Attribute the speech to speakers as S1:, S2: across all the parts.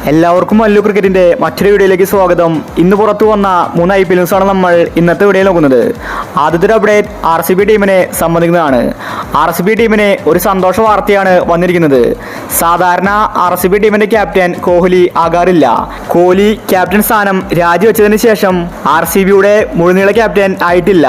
S1: എല്ലാവർക്കും മല്ലു ക്രിക്കറ്റിന്റെ മറ്റൊരു വീഡിയോയിലേക്ക് സ്വാഗതം. ഇന്ന് പുറത്തു വന്ന 3 IPL ന്യൂസാണ് നമ്മൾ ഇന്നത്തെ വീഡിയോയിൽ നോക്കുന്നത്. ആദ്യത്തെ അപ്ഡേറ്റ് RCB ടീമിനെ സംബന്ധിക്കുന്നതാണ്. RCB ടീമിന് ഒരു സന്തോഷ വാർത്തയാണ് വന്നിരിക്കുന്നത്. സാധാരണ RCB ടീമിന്റെ ക്യാപ്റ്റൻ കോഹ്ലി ആകാറില്ല. കോഹ്ലി ക്യാപ്റ്റൻ സ്ഥാനം രാജിവെച്ചതിന് ശേഷം RCBയുടെ മുഴുനീള ക്യാപ്റ്റൻ ആയിട്ടില്ല.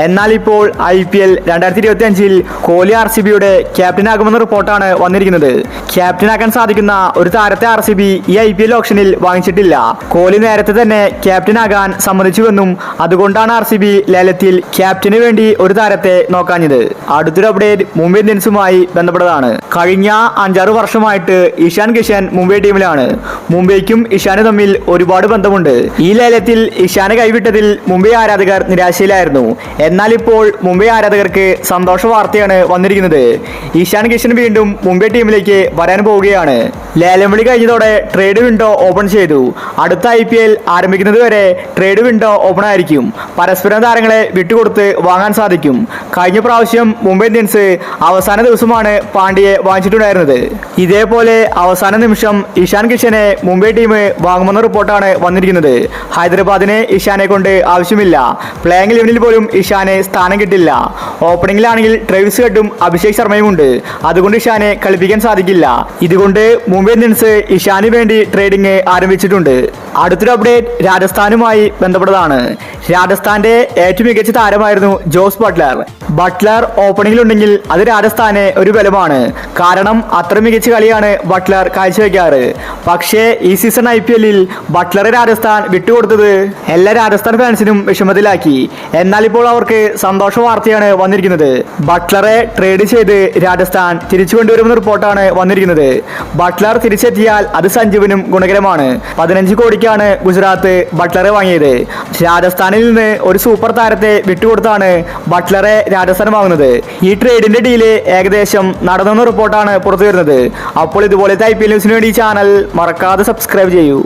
S1: എന്നാൽ ഇപ്പോൾ IPL 2025-ൽ കോഹ്ലി RCBയുടെ ക്യാപ്റ്റനാകുമെന്ന റിപ്പോർട്ടാണ് വന്നിരിക്കുന്നത്. ക്യാപ്റ്റനാക്കാൻ സാധിക്കുന്ന ഒരു താരത്തെ RCB ഈ IPL ഓപ്ഷനിൽ വാങ്ങിച്ചിട്ടില്ല. കോഹ്ലി നേരത്തെ തന്നെ ക്യാപ്റ്റനാകാൻ സമ്മതിച്ചുവെന്നും അതുകൊണ്ടാണ് RCB ലേലത്തിൽ ക്യാപ്റ്റന് വേണ്ടി ഒരു താരത്തെ നോക്കാഞ്ഞത്. അടുത്തൊരു അപ്ഡേറ്റ് മുംബൈ ഇന്ത്യൻസുമായി ബന്ധപ്പെട്ടതാണ്. കഴിഞ്ഞ 5-6 വർഷമായിട്ട് ഇഷാൻ കിഷൻ മുംബൈ ടീമിലാണ്. മുംബൈക്കും ഇഷാനും തമ്മിൽ ഒരുപാട് ബന്ധമുണ്ട്. ഈ ലേലത്തിൽ ഇഷാനെ കൈവിട്ടതിൽ മുംബൈ ആരാധകർ നിരാശയിലായിരുന്നു. എന്നാൽ ഇപ്പോൾ മുംബൈ ആരാധകർക്ക് സന്തോഷ വാർത്തയാണ് വന്നിരിക്കുന്നത്. ഇഷാൻ കിഷൻ വീണ്ടും മുംബൈ ടീമിലേക്ക് വരാൻ പോവുകയാണ്. ലേലം വിളി കഴിഞ്ഞതോടെ ട്രേഡ് വിൻഡോ ഓപ്പൺ ചെയ്തു. അടുത്ത IPL ആരംഭിക്കുന്നത് വരെ ട്രേഡ് വിൻഡോ ഓപ്പൺ ആയിരിക്കും. പരസ്പരം താരങ്ങളെ വിട്ടുകൊടുത്ത് വാങ്ങാൻ സാധിക്കും. കഴിഞ്ഞ പ്രാവശ്യം മുംബൈ ഇന്ത്യൻസ് അവസാന ദിവസമാണ് പാണ്ഡ്യയെ വാങ്ങിച്ചിട്ടുണ്ടായിരുന്നത്. ഇതേപോലെ അവസാന നിമിഷം ഇഷാൻ കിഷനെ മുംബൈ ടീം വാങ്ങുമെന്ന റിപ്പോർട്ടാണ് വന്നിരിക്കുന്നത്. ഹൈദരാബാദിന് ഇഷാനെ കൊണ്ട് ആവശ്യമില്ല. പ്ലേയിങ് 11-ൽ പോലും ഇഷാന് സ്ഥാനം കിട്ടില്ല. ഓപ്പണിംഗിലാണെങ്കിൽ ട്രേവിസ് ഹെഡും അഭിഷേക് ശർമ്മയും ഉണ്ട്. അതുകൊണ്ട് ഇഷാനെ കളിപ്പിക്കാൻ സാധിക്കില്ല. ഇതുകൊണ്ട് മുംബൈ ഇന്ത്യൻസ് ഇഷാന് വേണ്ടി ട്രേഡിംഗ് ആരംഭിച്ചിട്ടുണ്ട്. അടുത്തൊരു അപ്ഡേറ്റ് രാജസ്ഥാനുമായി ബന്ധപ്പെട്ടതാണ്. രാജസ്ഥാന്റെ ഏറ്റവും മികച്ച താരമായിരുന്നു ജോസ് ബട്ട്ലർ ഓപ്പണിംഗിലുണ്ടെങ്കിൽ അത് രാജസ്ഥാന് ഒരു ബലമാണ്. കാരണം അത്ര മികച്ച കളിയാണ് ബട്ട്ലർ കാഴ്ചവെക്കാറ്. പക്ഷേ ഈ സീസൺ IPL-ൽ ബട്ട്ലറെ രാജസ്ഥാൻ വിട്ടുകൊടുത്തത് എല്ലാ രാജസ്ഥാൻ ഫാൻസിനും വിഷമത്തിലാക്കി. എന്നാൽ ഇപ്പോൾ അവർക്ക് സന്തോഷ വാർത്തയാണ് വന്നിരിക്കുന്നത്. ബട്ട്ലറെ ട്രേഡ് ചെയ്ത് രാജസ്ഥാൻ തിരിച്ചു കൊണ്ടുവരുമെന്ന റിപ്പോർട്ടാണ് വന്നിരിക്കുന്നത്. ബട്ട്ലർ തിരിച്ചെത്തിയാൽ അത് സഞ്ജുവിനും ഗുണകരമാണ്. 15 കോടിക്കാണ് ഗുജറാത്ത് ബട്ട്ലറെ വാങ്ങിയത്. രാജസ്ഥാനിൽ നിന്ന് ഒരു സൂപ്പർ താരത്തെ വിട്ടുകൊടുത്താണ് ബട്ട്ലറെ രാജസ്ഥാൻ വാങ്ങുന്നത്. ഈ ട്രേഡിന്റെ ഡീല് ഏകദേശം നടന്നെന്ന റിപ്പോർട്ടാണ് പുറത്തു വരുന്നത്. അപ്പോൾ ഇതുപോലത്തെ IPL ന്യൂസിന് വേണ്ടി ഈ ചാനൽ മറക്കാതെ സബ്സ്ക്രൈബ് ചെയ്യൂ.